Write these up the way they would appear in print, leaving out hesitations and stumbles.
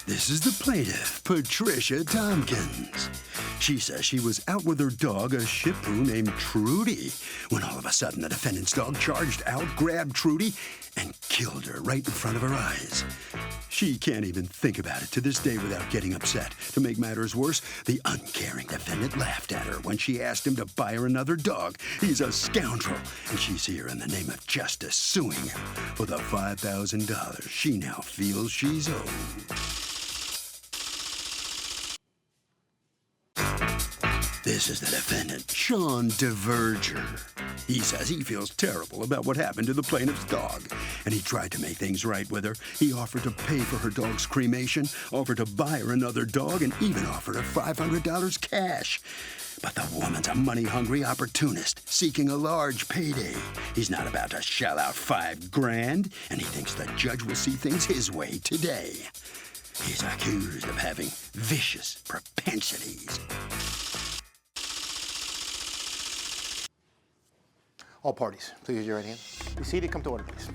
This is the plaintiff, Patricia Tompkins. She says she was out with her dog, a Shih Tzu named Trudy, when all of a sudden the defendant's dog charged out, grabbed Trudy, and killed her right in front of her eyes. She can't even think about it to this day without getting upset. To make matters worse, the uncaring defendant laughed at her when she asked him to buy her another dog. He's a scoundrel, and she's here in the name of justice suing him for the $5,000 she now feels she's owed. This is the defendant, Sean DeVerger. He says he feels terrible about what happened to the plaintiff's dog, and he tried to make things right with her. He offered to pay for her dog's cremation, offered to buy her another dog, and even offered her $500 cash. But the woman's a money-hungry opportunist, seeking a large payday. He's not about to shell out $5,000, and he thinks the judge will see things his way today. He's accused of having vicious propensities. All parties, please use your right hand. Be seated. Come to order, please.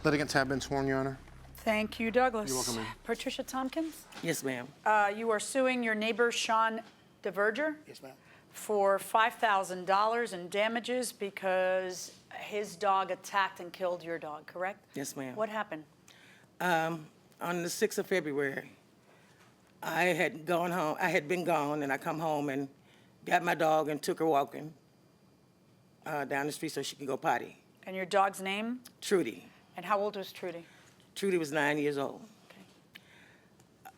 Litigants have been sworn, Your Honor. Thank you, Douglas. You're welcome, ma'am. Patricia Tompkins? Yes, ma'am. You are suing your neighbor, Sean DeVerger? Yes, ma'am. For $5,000 in damages because his dog attacked and killed your dog, correct? Yes, ma'am. What happened? On the 6th of February, I had gone home. I had been gone, and I come home and got my dog and took her walking down the street so she could go potty. And your dog's name? Trudy. And how old was Trudy? Trudy was 9 years old.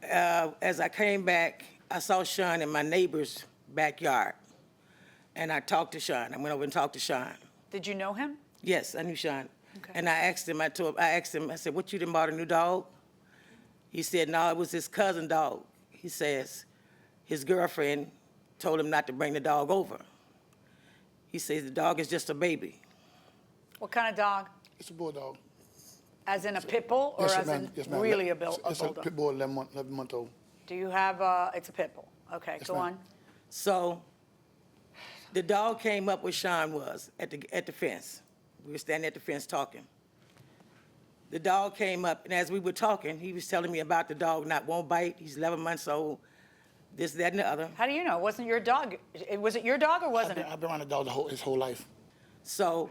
Okay. As I came back, I saw Sean in my neighbor's backyard, and I talked to Sean. I went over and talked to Sean. Did you know him? Yes, I knew Sean. Okay. And I asked him, I said, what, you done bought a new dog? He said, no, it was his cousin dog. He says his girlfriend told him not to bring the dog over. He says the dog is just a baby. What kind of dog? It's a bulldog. As in a pit bull or Yes, as ma'am. in Yes, ma'am. really a It's a bulldog? pit bull, 11-month old. Do you have, it's a pit bull. Okay, Yes, go ma'am. on. So the dog came up where Sean was at the fence. We were standing at the fence talking. The dog came up, and as we were talking, he was telling me about the dog won't bite. He's 11 months old, this, that, and the other. How do you know? It wasn't your dog. Was it your dog or wasn't it? I've been around the dog his whole life. So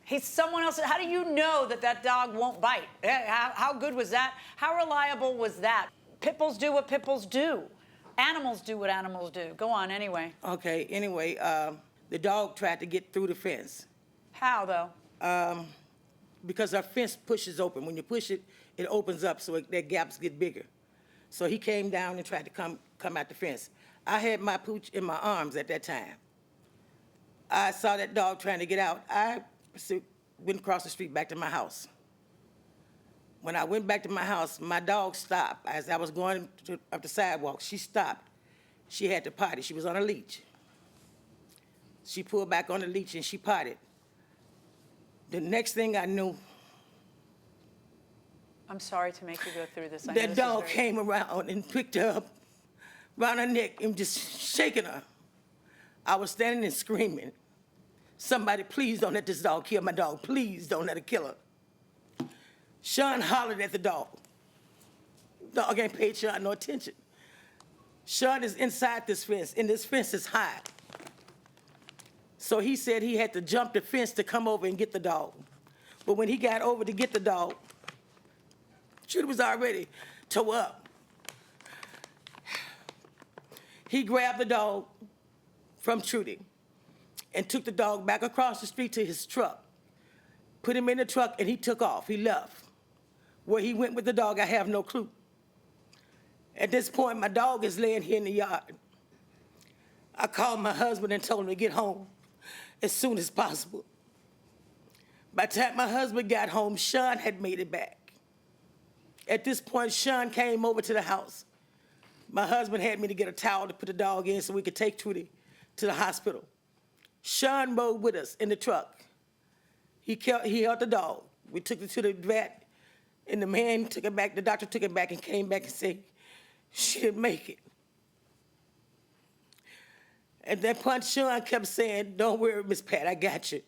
He's someone else. How do you know that that dog won't bite? How good was that? How reliable was that? Pit bulls do what pit bulls do. Animals do what animals do. Go on anyway. okay, anyway, the dog tried to get through the fence How though? because our fence pushes open. When you push it, it opens up so their gaps get bigger. So he came down and tried to come out the fence. I had my pooch in my arms at that time. I saw that dog trying to get out. I went across the street back to my house. When I went back to my house, my dog stopped. As I was going up the sidewalk, she stopped. She had to potty. She was on a leash. She pulled back on the leash and she potted. The next thing I knew, I'm sorry to make you go through this. I know that this is dog very- came around and picked her up around her neck and just shaking her. I was standing and screaming, somebody please don't let this dog kill my dog. Please don't let it kill her. Sean hollered at the dog. Dog ain't paid Sean no attention. Sean is inside this fence, and this fence is high. So he said he had to jump the fence to come over and get the dog. But when he got over to get the dog, Trudy was already tore up. He grabbed the dog from Trudy and took the dog back across the street to his truck, put him in the truck, and he took off. He left. Where he went with the dog, I have no clue. At this point, my dog is laying here in the yard. I called my husband and told him to get home as soon as possible. By the time my husband got home, Sean had made it back. At this point, Sean came over to the house. My husband had me to get a towel to put the dog in so we could take Trudy to the hospital. Sean rode with us in the truck. He held the dog. We took it to the vet, and the man took it back. The doctor took it back and came back and said, she didn't make it. At that point, Sean kept saying, don't worry, Miss Pat, I got you.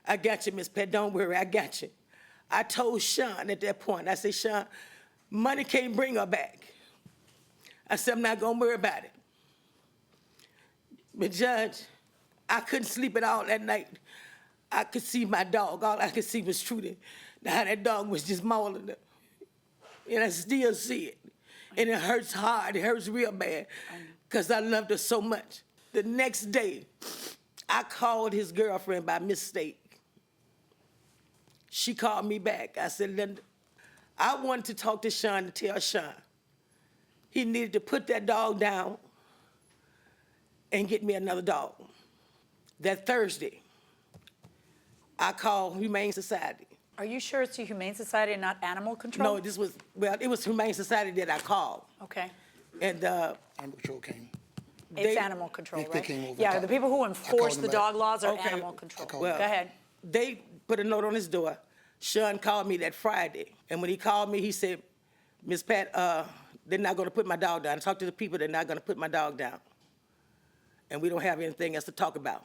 I got you, Miss Pat, don't worry, I got you. I told Sean at that point, I said, Sean, Money can't bring her back. I said, I'm not gonna worry about it. But Judge, I couldn't sleep at all that night. I could see my dog. All I could see was Trudy. How that dog was just mauling her. And I still see it. And it hurts hard. It hurts real bad because I loved her so much. The next day, I called his girlfriend by mistake. She called me back. I said, Linda, I wanted to talk to Sean to tell Sean he needed to put that dog down and get me another dog. That Thursday, I called Humane Society. Are you sure it's the Humane Society and not Animal Control? No, it was Humane Society that I called. Okay. And Animal Control came. It's Animal Control, they right? came over Yeah, and the talked. people who I enforce called the them dog back. laws are Okay. Animal Control. called Go them. ahead. they put a note on his door. Sean called me that Friday. And when he called me, he said, Miss Pat, they're not going to put my dog down. Talk to the people, they're not going to put my dog down. And we don't have anything else to talk about.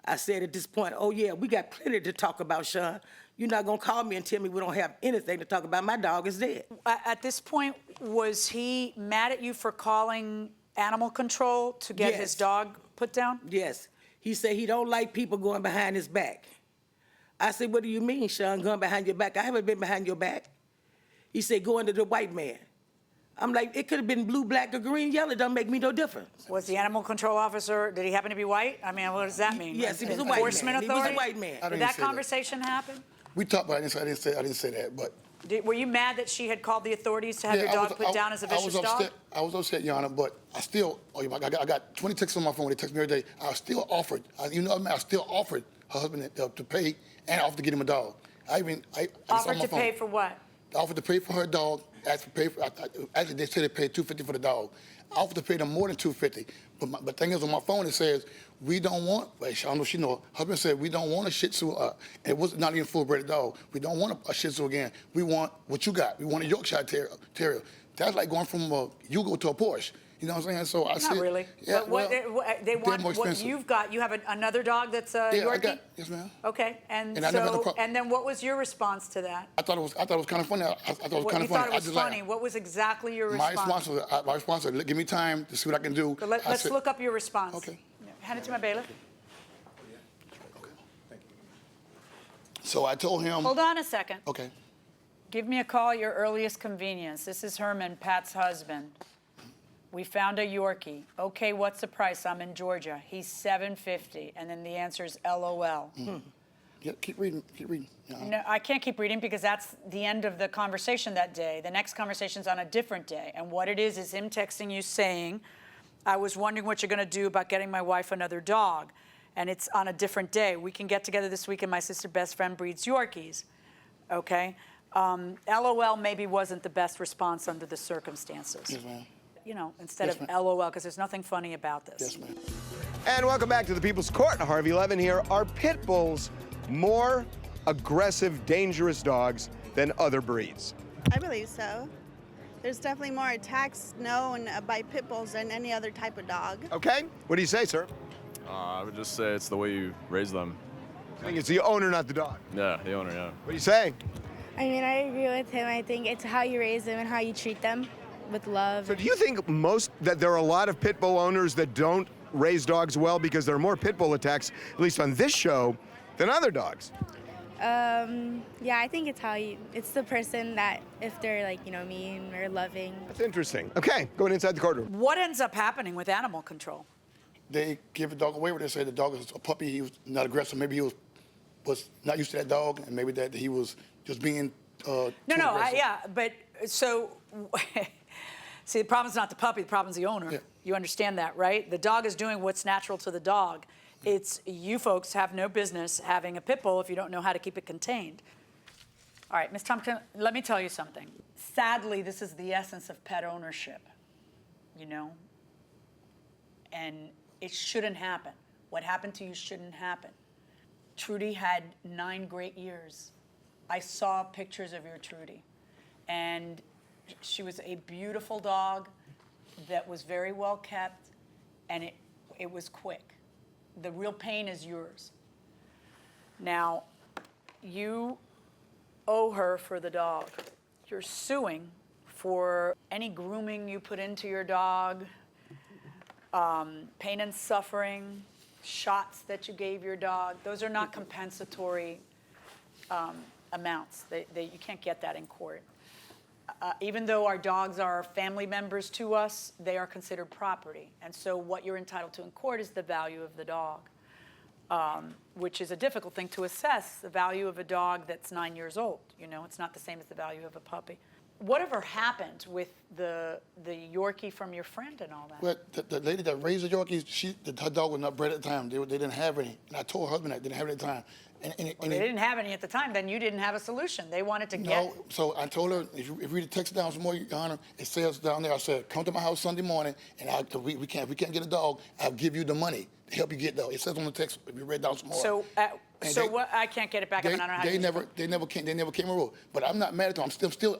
I said at this point, oh yeah, we got plenty to talk about, Sean. You're not going to call me and tell me we don't have anything to talk about. My dog is dead. At this point, was he mad at you for calling Animal Control to get his Yes. dog put down? Yes. He said he don't like people going behind his back. I said, what do you mean, Sean, going behind your back? I haven't been behind your back. He said, going to the white man. I'm like, it could have been blue, black, or green, yellow. It don't make me no difference. Was the Animal Control officer, did he happen to be white? I mean, what does that mean? Yes, he was a white Enforcement man. He was a authority? white man. I Did didn't that say that. conversation happen? We talked about it. I didn't say that, but Were you mad that she had called the authorities to have your dog put down as a vicious dog? I was upset, Your Honor, but I still, I got 20 texts on my phone. They text me every day. I still offered, I still offered her husband to pay and offered to get him a dog. Offered to pay for what? I offered to pay for her dog. Asked to pay for. Actually, they said they paid $250 for the dog. I offered to pay them more than $250. But the thing is, on my phone it says we don't want. I don't know if she know. Husband said we don't want a Shih Tzu. It was not even full-bred dog. We don't want a Shih Tzu again. We want what you got. We want a Yorkshire Terrier. That's like going from a Yugo to a Porsche. You know what I'm saying? So I said, Not really. Yeah, But well, they want more what expensive. you've got. You have another dog that's a Yeah, Yorkie? I got. Yes, ma'am. Okay, and And I never had a so, problem. and then what was your response to that? I thought it was kind of funny. I thought it was What, kind you of funny. thought it I was just funny. like, What was exactly your my response? response was, give me time to see what I can do. But I let's said- look up your response. Okay. Hand it to my bailiff. So I told him. Hold on a second. Okay. Give me a call at your earliest convenience. This is Herman, Pat's husband. We found a Yorkie. Okay, what's the price? I'm in Georgia. He's $750. And then the answer is LOL. Yeah, keep reading. Keep reading. No, I can't keep reading because that's the end of the conversation that day. The next conversation's on a different day. And what it is him texting you saying, I was wondering what you're going to do about getting my wife another dog. And it's on a different day. We can get together this weekend. My sister's best friend breeds Yorkies. Okay? LOL maybe wasn't the best response under the circumstances. Yes, ma'am. You know, instead Yes, of ma'am. LOL, because there's nothing funny about this. Yes, ma'am. And welcome back to the People's Court. Harvey Levin here. Are pit bulls more aggressive, dangerous dogs than other breeds? I believe so. There's definitely more attacks known by pit bulls than any other type of dog. Okay. What do you say, sir? I would just say it's the way you raise them. I think it's the owner, not the dog. Yeah, the owner, yeah. What do you say? I mean, I agree with him. I think it's how you raise them and how you treat them with love. So do you think that there are a lot of pit bull owners that don't raise dogs well because there are more pit bull attacks, at least on this show, than other dogs? Yeah, I think it's the person that if they're like, mean or loving. That's interesting. Okay, going inside the courtroom. What ends up happening with animal control? They give the dog away where they say the dog is a puppy. He was not aggressive. Maybe he was not used to that dog, and maybe that he was just being too aggressive. But so, see, the problem's not the puppy, the problem's the owner. Yeah. You understand that, right? The dog is doing what's natural to the dog. It's you folks have no business having a pit bull if you don't know how to keep it contained. All right, Ms. Tompkins, let me tell you something. Sadly, this is the essence of pet ownership, and it shouldn't happen. What happened to you shouldn't happen. Trudy had 9 great years. I saw pictures of your Trudy, and she was a beautiful dog that was very well kept, and it was quick. The real pain is yours. Now, you owe her for the dog. you're suing for any grooming you put into your dog, pain and suffering, shots that you gave your dog, those are not compensatory amounts. You can't get that in court. Even though our dogs are family members to us, they are considered property. And so what you're entitled to in court is the value of the dog, which is a difficult thing to assess, the value of a dog that's 9 years old. You know, it's not the same as the value of a puppy. Whatever happened with the Yorkie from your friend and all that? Well, the lady that raised the Yorkies, her dog was not bred at the time. They didn't have any. And I told her husband that they didn't have it at the time. Well, they didn't have any at the time, then you didn't have a solution. They wanted to get... No, so I told her, if you read the text down some more, Your Honor, it says down there, I said, come to my house Sunday morning, and we can't get a dog, I'll give you the money to help you get the dog. It says on the text, if you read down some more. So what? I can't get it back up, and I don't know how to They never came and ruled. But I'm not mad at them. I'm still,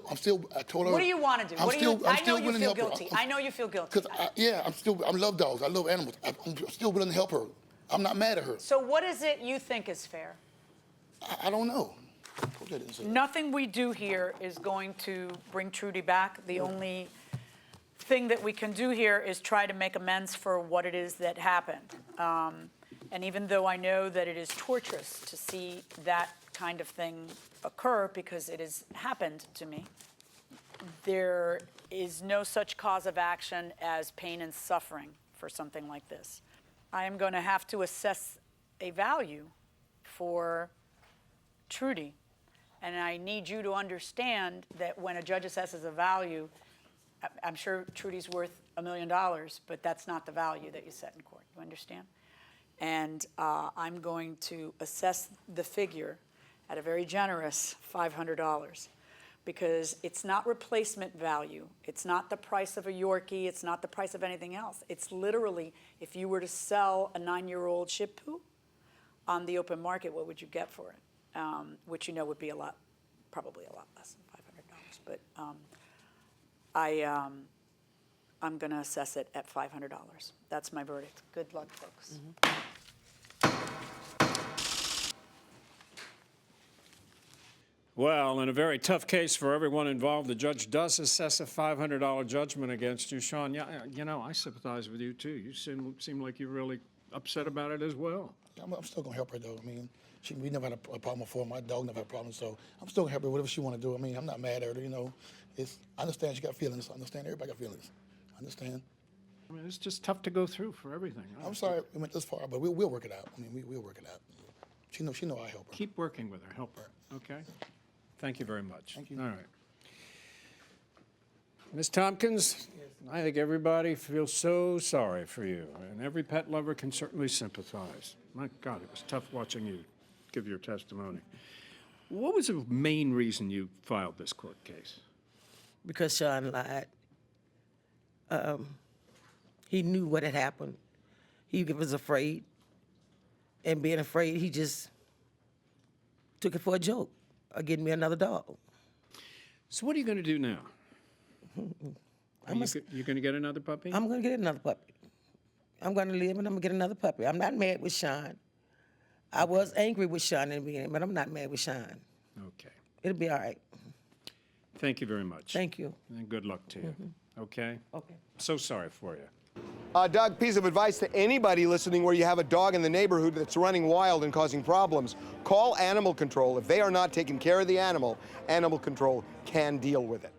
I told her. What do you want to do? I know you feel guilty. I know you feel guilty. Because I love dogs. I love animals. I'm still willing to help her. I'm not mad at her. So what is it you think is fair? I don't know. Nothing we do here is going to bring Trudy back. The only thing that we can do here is try to make amends for what it is that happened. And even though I know that it is torturous to see that kind of thing occur because it has happened to me, there is no such cause of action as pain and suffering for something like this. I am going to have to assess a value for Trudy. And I need you to understand that when a judge assesses a value, I'm sure Trudy's worth $1 million, but that's not the value that you set in court. You understand? And I'm going to assess the figure at a very generous $500 because it's not replacement value. It's not the price of a Yorkie. It's not the price of anything else. It's literally, if you were to sell a 9-year-old Shih Tzu on the open market, what would you get for it? Which you know would be probably a lot less than $500. But I'm going to assess it at $500. That's my verdict. Good luck, folks. Well, in a very tough case for everyone involved, the judge does assess a $500 judgment against you. Sean, yeah, you know, I sympathize with you, too. You seem like you're really upset about it as well. I'm still going to help her, though. I mean, we never had a problem before. My dog never had a problem, so I'm still going to help her, whatever she want to do. I mean, I'm not mad at her, you know. I understand she got feelings. I understand everybody got feelings. I understand. I mean, it's just tough to go through for everything. I'm sorry we went this far, but we'll work it out. I mean, we'll work it out. She know I help her. Keep working with her. Help her. Okay? Thank you very much. Thank you. All right. Ms. Tompkins, I think everybody feels so sorry for you, and every pet lover can certainly sympathize. My God, it was tough watching you give your testimony. What was the main reason you filed this court case? Because Sean lied. He knew what had happened. He was afraid. And being afraid, he just took it for a joke of getting me another dog. So what are you going to do now? You're going to get another puppy? I'm going to get another puppy. I'm going to live and I'm going to get another puppy. I'm not mad with Sean. I was angry with Sean in the beginning, but I'm not mad with Sean. Okay. It'll be all right. Thank you very much. Thank you. And good luck to you. Okay? Okay. So sorry for you. Doug, piece of advice to anybody listening where you have a dog in the neighborhood that's running wild and causing problems. Call animal control. If they are not taking care of the animal, animal control can deal with it.